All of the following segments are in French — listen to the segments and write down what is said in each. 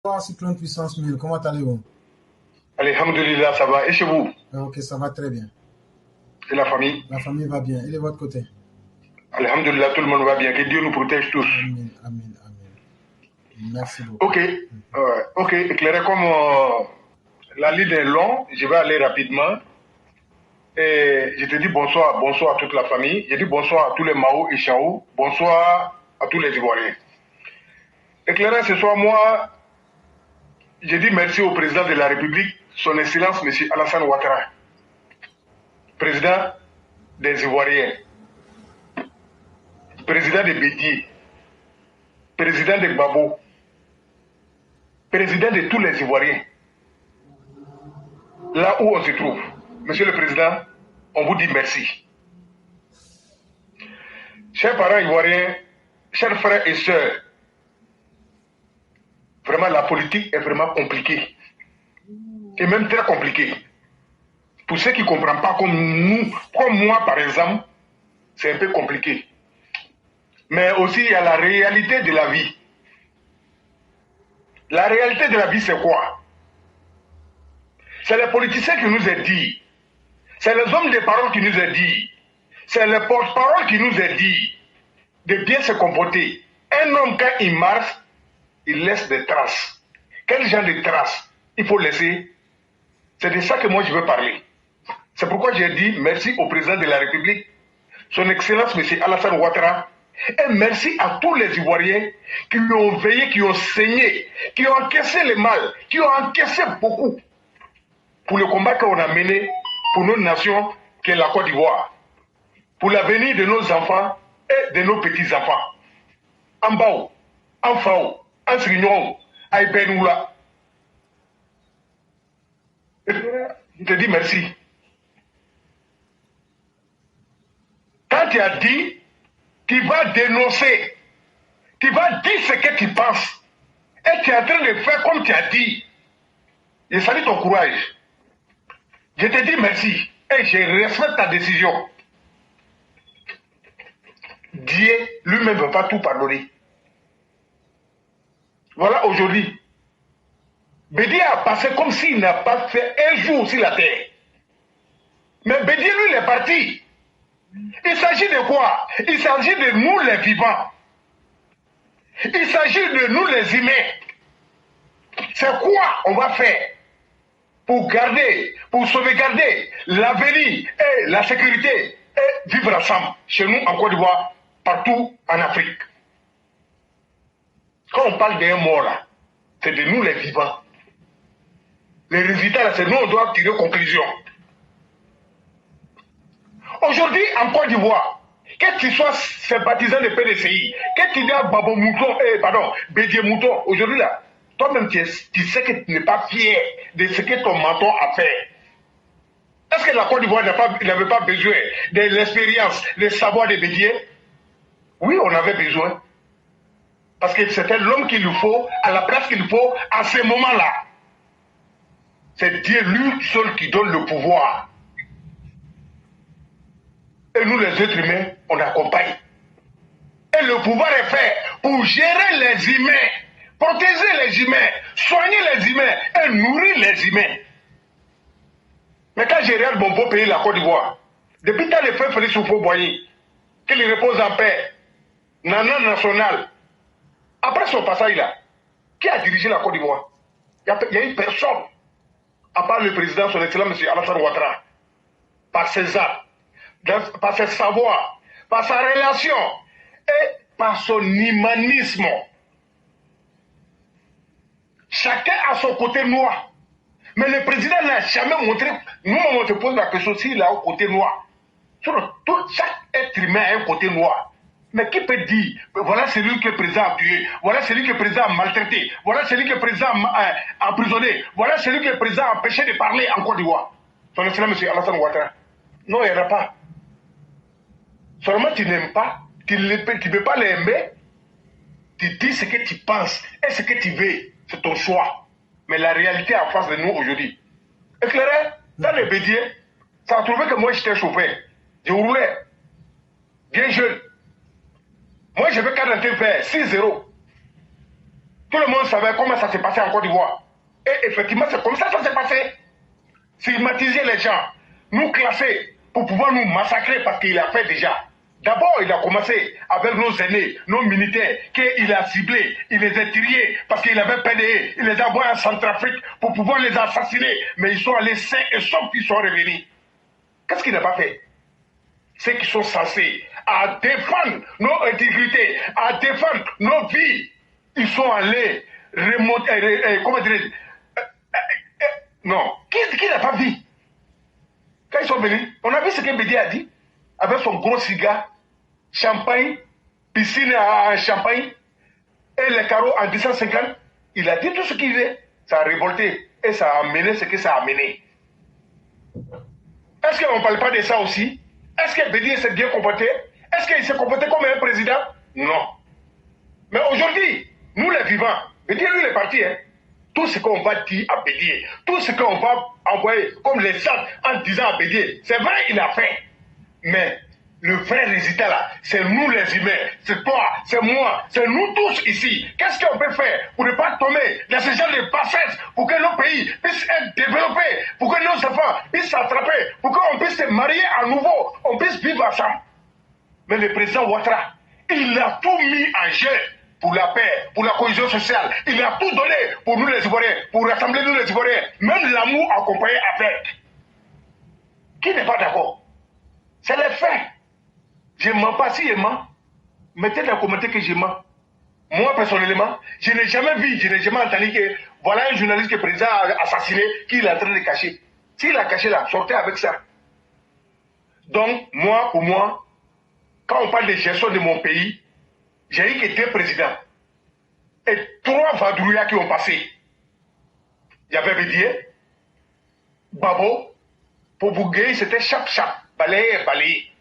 Bonsoir, Cyclone Puissance 1000, comment allez-vous? Alhamdulillah, ça va. Et chez vous? Ok, ça va très bien. Et la famille? La famille va bien. Et de votre côté? Alhamdulillah, tout le monde va bien. Que Dieu nous protège tous. Amen, amen, amen. Merci beaucoup. Ok, éclairé comme la ligne est longue, je vais aller rapidement. Et je te dis bonsoir à toute la famille. Je dis bonsoir à tous les Mao et Chao. Bonsoir à tous les Ivoiriens. Éclairé, ce soir, moi, je dis merci au président de la République, son Excellence, M. Alassane Ouattara, président des Ivoiriens, président de Bédier, président de Babo, président de tous les Ivoiriens, là où on se trouve. Monsieur le Président, on vous dit merci. Chers parents ivoiriens, chers frères et sœurs, vraiment la politique est vraiment compliquée. Et même très compliquée. Pour ceux qui ne comprennent pas comme nous, comme moi par exemple, c'est un peu compliqué. Mais aussi il y a la réalité de la vie. La réalité de la vie c'est quoi? C'est les politiciens qui nous ont dit. C'est les hommes de parole qui nous ont dit. C'est les porte-parole qui nous ont dit de bien se comporter. Un homme, quand il marche, il laisse des traces. Quel genre de traces il faut laisser? C'est de ça que moi je veux parler. C'est pourquoi j'ai dit merci au président de la République, son Excellence M. Alassane Ouattara, et merci à tous les Ivoiriens qui lui ont veillé, qui ont saigné, qui ont encaissé le mal, qui ont encaissé beaucoup pour le combat qu'on a mené pour nos nations, qui est la Côte d'Ivoire, pour l'avenir de nos enfants et de nos petits-enfants. En Bao, en Fao, en Srignon, à Ibenoula. Je te dis merci. Quand tu as dit, tu vas dénoncer, tu vas dire ce que tu penses, et tu es en train de faire comme tu as dit. Je salue ton courage. Je te dis merci, et je respecte ta décision. Dieu lui-même ne veut pas tout pardonner. Voilà aujourd'hui. Bédier a passé comme s'il n'a pas fait un jour sur la terre. Mais Bédier, lui, il est parti. Il s'agit de quoi? Il s'agit de nous les vivants. Il s'agit de nous les humains. C'est quoi on va faire pour garder, pour sauvegarder l'avenir et la sécurité et vivre ensemble chez nous en Côte d'Ivoire, partout en Afrique. Quand on parle d'un mort là, c'est de nous les vivants. Les résultats là, c'est nous on doit tirer conclusion. Aujourd'hui, en Côte d'Ivoire, que tu sois sympathisant de PDCI, que tu dises Babo Mouton, Bédier Mouton, aujourd'hui là, toi-même tu sais que tu n'es pas fier de ce que ton menton a fait. Est-ce que la Côte d'Ivoire n'avait pas besoin de l'expérience, le savoir de Bédier? Oui, on avait besoin. Parce que c'était l'homme qu'il nous faut, à la place qu'il faut, à ce moment-là. C'est Dieu lui seul qui donne le pouvoir. Et nous, les êtres humains, on accompagne. Et le pouvoir est fait pour gérer les humains, protéger les humains, soigner les humains et nourrir les humains. Mais quand je regarde mon beau pays, la Côte d'Ivoire, depuis tant de frères Félix Houphouët-Boigny, qu'il repose en paix, Nana National, après son passage là, qui a dirigé la Côte d'Ivoire? Il n'y a eu personne, à part le président, son excellence, M. Alassane Ouattara, par ses arts, par ses savoirs, par sa relation et par son humanisme. Chacun a son côté noir. Mais le président n'a jamais montré, nous on se pose la question s'il a un côté noir. Chaque être humain a un côté noir. Mais qui peut dire, voilà celui que le président a tué, voilà celui que le président a maltraité, voilà celui que le président a emprisonné, voilà celui que le président a empêché de parler en Côte d'Ivoire. Son excellence, M. Alassane Ouattara. Non, il n'y en a pas. Seulement tu n'aimes pas, tu ne peux pas l'aimer, tu dis ce que tu penses et ce que tu veux, c'est ton choix. Mais la réalité en face de nous aujourd'hui. Éclairé, dans les Bédier, ça a trouvé que moi j'étais chauffeur. Je roulais, bien jeune. Moi je vais 40 faire 6-0. Tout le monde savait comment ça s'est passé en Côte d'Ivoire. Et effectivement, c'est comme ça que ça s'est passé. Stigmatiser les gens, nous classer pour pouvoir nous massacrer parce qu'il a fait déjà. D'abord, il a commencé avec nos aînés, nos militaires, qu'il a ciblés, il les a tirés parce qu'il avait PDE, il les a envoyés en Centrafrique pour pouvoir les assassiner. Mais ils sont allés sains et saufs qu'ils sont revenus. Qu'est-ce qu'il n'a pas fait? Ceux qui sont censés à défendre nos intégrités, à défendre nos vies, ils sont allés remonter, comment dire, non, qui n'a pas vu? Quand ils sont venus, on a vu ce que Bédi a dit, avec son gros cigare, champagne, piscine à champagne, et les carreaux en 250. Il a dit tout ce qu'il veut. Ça a révolté, et ça a amené ce que ça a amené. Est-ce qu'on ne parle pas de ça aussi? Est-ce que Bédi s'est bien comporté? Est-ce qu'il s'est comporté comme un président? Non. Mais aujourd'hui, nous les vivants, Bédi lui il est parti, hein. Tout ce qu'on va dire à Bédier, tout ce qu'on va envoyer comme les sacs en disant à Bédier, c'est vrai, il a fait. Mais le vrai résultat là, c'est nous les humains, c'est toi, c'est moi, c'est nous tous ici. Qu'est-ce qu'on peut faire pour ne pas tomber dans ce genre de bassesse, pour que nos pays puissent être développés, pour que nos enfants puissent s'attraper, pour qu'on puisse se marier à nouveau, on puisse vivre ensemble. Mais le président Ouattara, il a tout mis en jeu. Pour la paix, pour la cohésion sociale. Il a tout donné pour nous les Ivoiriens, pour rassembler nous les Ivoiriens. Même l'amour accompagné avec. Qui n'est pas d'accord? C'est les faits. Je ne mens pas. Si je mens, mettez dans le commentaire que je mens. Moi, personnellement, je n'ai jamais vu, je n'ai jamais entendu que voilà un journaliste que le président a assassiné, qu'il est en train de cacher. S'il a caché là, sortez avec ça. Donc, moi, pour moi, quand on parle de gestion de mon pays, j'ai eu que 2 présidents et 3 vadrouillas qui ont passé. Il y avait Bédier, Babo, pour Bouguer, c'était chap-chap, balayer.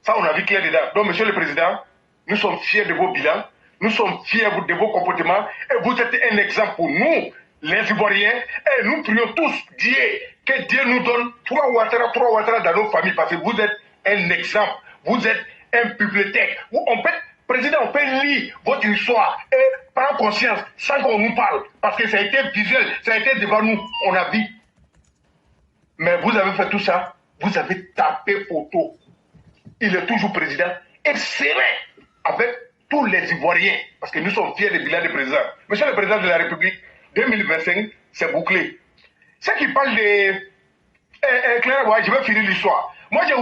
Ça, on a vu clair dedans. Donc, monsieur le président, nous sommes fiers de vos bilans, nous sommes fiers de vos comportements et vous êtes un exemple pour nous, les Ivoiriens, et nous prions tous Dieu, que Dieu nous donne 3 Ouattara dans nos familles, parce que vous êtes un exemple, vous êtes un bibliothèque, où on peut. Président, on peut lire votre histoire et prendre conscience sans qu'on nous parle. Parce que ça a été visuel, ça a été devant nous, on a vu. Mais vous avez fait tout ça, vous avez tapé photo. Il est toujours président et serein avec tous les Ivoiriens. Parce que nous sommes fiers des bilans du président. Monsieur le président de la République, 2025, c'est bouclé. Ceux qui parlent de... Claire, ouais, je vais finir l'histoire. Moi, je vais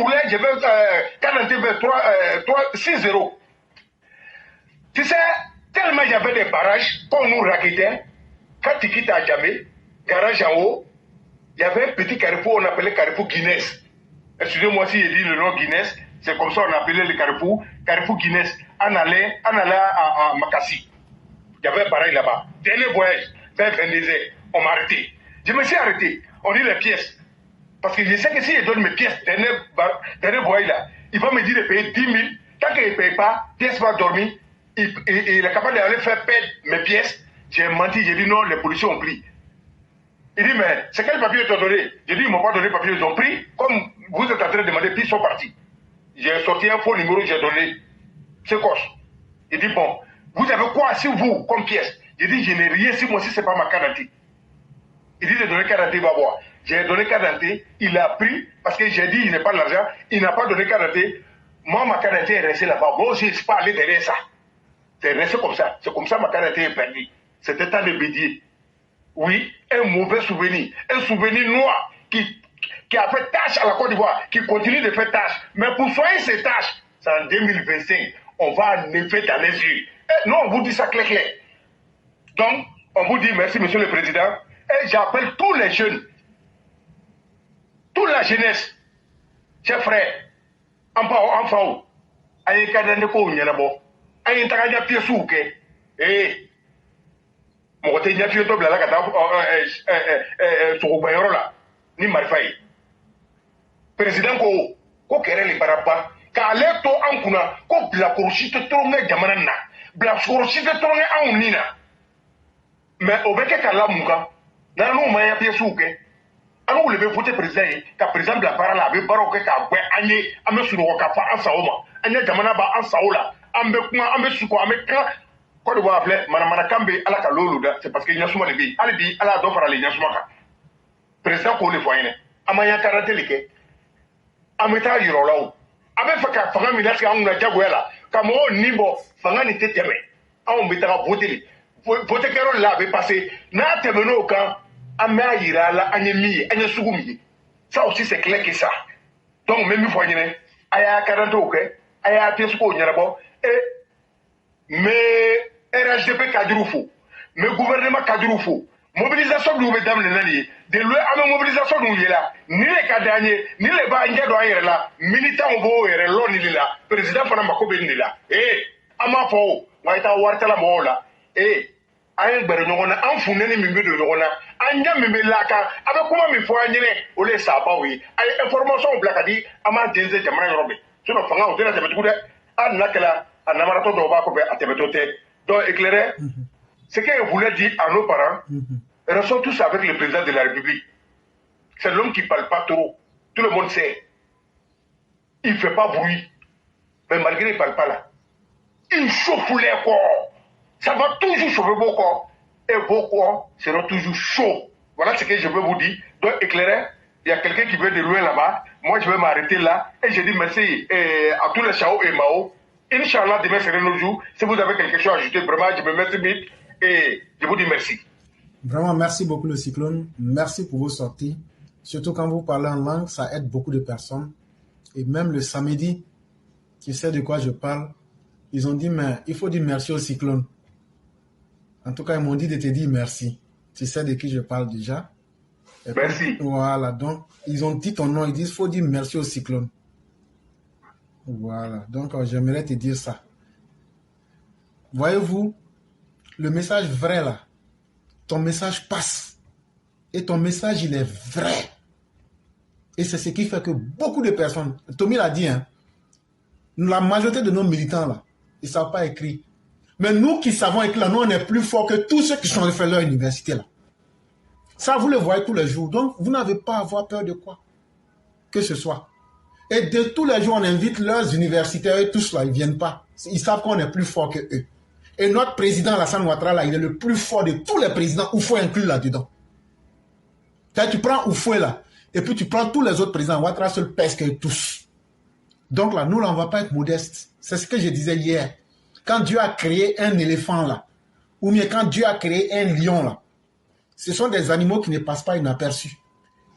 6-0. Tu sais, tellement il y avait des barrages, qu'on nous raquettait, quand tu quittes à Djamé, garage en haut, il y avait un petit carrefour, on appelait carrefour Guinness. Excusez-moi si j'ai dit le nom Guinness, c'est comme ça on appelait le carrefour Guinness. On allait à Makassi. Il y avait un barrage là-bas. Dernier voyage, vers 22 heures, on m'a arrêté. Je me suis arrêté, on dit les pièces. Parce que je sais que si je donne mes pièces, dernier voyage là, il va me dire de payer 10 000. Tant qu'il ne paye pas, pièce va dormir. Il est capable d'aller faire perdre mes pièces. J'ai menti, j'ai dit non, les policiers ont pris. Il dit, mais c'est quel papier ils t'ont donné? J'ai dit, ils ne m'ont pas donné le papier, ils ont pris. Comme vous êtes en train de demander, puis ils sont partis. J'ai sorti un faux numéro, j'ai donné. C'est quoi? Il dit, bon, vous avez quoi sur vous comme pièce? J'ai dit, je n'ai rien sur moi si ce n'est pas ma carte d'identité. Il dit de donner carte d'identité, il va voir. J'ai donné carte d'identité, il a pris, parce que j'ai dit, il n'a pas l'argent, il n'a pas donné carte d'identité. Moi, ma carte d'identité est restée là-bas. Moi aussi, je ne suis pas allé derrière ça. C'est resté comme ça. C'est comme ça ma carte d'identité est perdue. C'était temps de Bédier. Oui, un mauvais souvenir. Un souvenir noir qui a fait tâche à la Côte d'Ivoire, qui continue de faire tâche. Mais pour soigner ces tâches, c'est en 2025, on va enlever dans les yeux. Et non, on vous dit ça clair. Donc, on vous dit merci, monsieur le président. Et j'appelle tous les jeunes, toute la jeunesse, chers frères, enfants, aïe kadane ko nyelabo, aïe taganya piesouke, mon côté nya fio to blala kata sokobayoro la, ni marifai. Président ko kere li baraba, ka aleto ankuna ko bla korosite tronge jamana na, bla korosite tronge aunina. Mais obeke kala muka, na no maya piesouke. Alors, vous devez voter président, car président de la parole a vu baroque à Agné, à M. Suroka, à Saoma, Agné Jamana, à Saola, à Mekuma, à M. Suko, à Mekka, Côte d'Ivoire appelé Manamana Kambe à la Kaloluda, c'est parce qu'il y a souvent les billes. Allez, dit, à la Dofara, les Yasmaka. Président Kone Foyne, Amaya Karatelike, Ameta Yurolo, Abe Faka, Fanga Minaka, Amuna Jaguela, Kamo Nibo, Fanga Niteme, Am Betara Voteli. Vote Carol l'avait passé, n'a terminé au camp, Amea Irala, Agnemi, Agnesugumi. Ça aussi c'est clair que ça. Donc, même Foyne, Aya 40 ok, Aya Tesco Nyarabo, et mais RHDP Kadroufou, mais gouvernement Kadroufou, mobilisation de mesdames les nani, de l'eau à la mobilisation de là, ni les Kadaniers, ni les Bandia doyer là, militants au beau et l'on est là, président Fanamako Benila, Amafo, Waita Wartala Mola, un Bernona, un Funeni Mimbe de Rona, Anya Mimelaka, avec comment me faut agir, au les Sabawi, information au Blacadi, Ama Denze Jamran Robin, sur le Fanga au Dela de Betoude, à Nakela. Un amarato de Obako à Tebetote. Donc, éclairé, ce qu'il voulait dire à nos parents, restons tous avec le président de la République. C'est l'homme qui ne parle pas trop. Tout le monde sait. Il ne fait pas bruit. Mais malgré il ne parle pas là. Il chauffe les corps. Ça va toujours chauffer vos corps. Et vos corps seront toujours chauds. Voilà ce que je veux vous dire. Donc, éclairé, il y a quelqu'un qui veut de loin là-bas. Moi, je vais m'arrêter là. Et je dis merci à tous les Chao et Mao. Inch'Allah, demain serait nos jours. Si vous avez quelque chose à ajouter, vraiment, je me mets vite et je vous dis merci. Vraiment, merci beaucoup le Cyclone. Merci pour vos sorties. Surtout quand vous parlez en langue, ça aide beaucoup de personnes. Et même le samedi, tu sais de quoi je parle, ils ont dit, mais il faut dire merci au Cyclone. En tout cas, ils m'ont dit de te dire merci. Tu sais de qui je parle déjà. Et merci. Voilà, donc, ils ont dit ton nom, ils disent, il faut dire merci au Cyclone. Voilà, donc j'aimerais te dire ça. Voyez-vous, le message vrai là, ton message passe. Et ton message, il est vrai. Et c'est ce qui fait que beaucoup de personnes, Tommy l'a dit, hein, la majorité de nos militants là, ils ne savent pas écrire. Mais nous qui savons écrire là, nous on est plus forts que tous ceux qui sont fait leur université là. Ça, vous le voyez tous les jours. Donc, vous n'avez pas à avoir peur de quoi que ce soit. Et de tous les jours, on invite leurs universitaires et tous là, ils ne viennent pas. Ils savent qu'on est plus fort que eux. Et notre président, Alassane Ouattara, là, il est le plus fort de tous les présidents. Oufoué inclus là-dedans. Tu prends Oufoué là, et puis tu prends tous les autres présidents. Ouattara seul pèse que tous. Donc là, nous, là, on ne va pas être modestes. C'est ce que je disais hier. Quand Dieu a créé un éléphant là, ou bien quand Dieu a créé un lion là, ce sont des animaux qui ne passent pas inaperçus.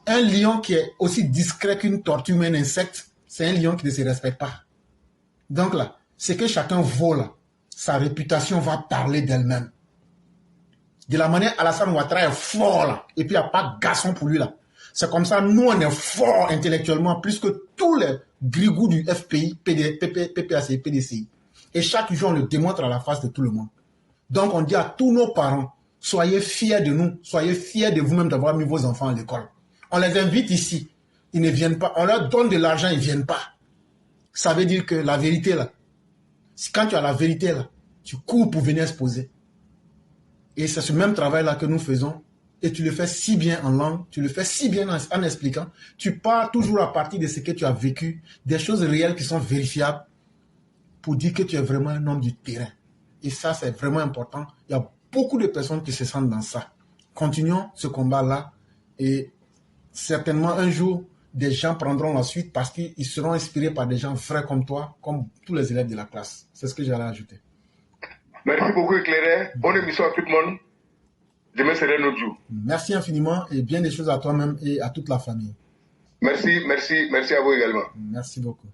Un lion qui est aussi discret qu'une tortue ou un insecte, c'est un lion qui ne se respecte pas. Donc là, ce que chacun vaut là, sa réputation va parler d'elle-même. De la manière Alassane Ouattara est fort là, et puis il n'y a pas de garçon pour lui là. C'est comme ça, nous on est fort intellectuellement, plus que tous les grigous du FPI, PPAC, PDCI. Et chaque jour on le démontre à la face de tout le monde. Donc on dit à tous nos parents, soyez fiers de nous, soyez fiers de vous-même d'avoir mis vos enfants à l'école. On les invite ici, ils ne viennent pas. On leur donne de l'argent, ils ne viennent pas. Ça veut dire que la vérité là, quand tu as la vérité là, tu cours pour venir exposer. Et c'est ce même travail là que nous faisons. Et tu le fais si bien en langue, tu le fais si bien en expliquant. Tu pars toujours à partir de ce que tu as vécu, des choses réelles qui sont vérifiables pour dire que tu es vraiment un homme du terrain. Et ça, c'est vraiment important. Il y a beaucoup de personnes qui se sentent dans ça. Continuons ce combat-là et certainement un jour, des gens prendront la suite parce qu'ils seront inspirés par des gens vrais comme toi, comme tous les élèves de la classe. C'est ce que j'allais ajouter. Merci beaucoup, Éclairé. Bonne émission à tout le monde. Demain serait notre jour. Merci infiniment et bien des choses à toi-même et à toute la famille. Merci à vous également. Merci beaucoup.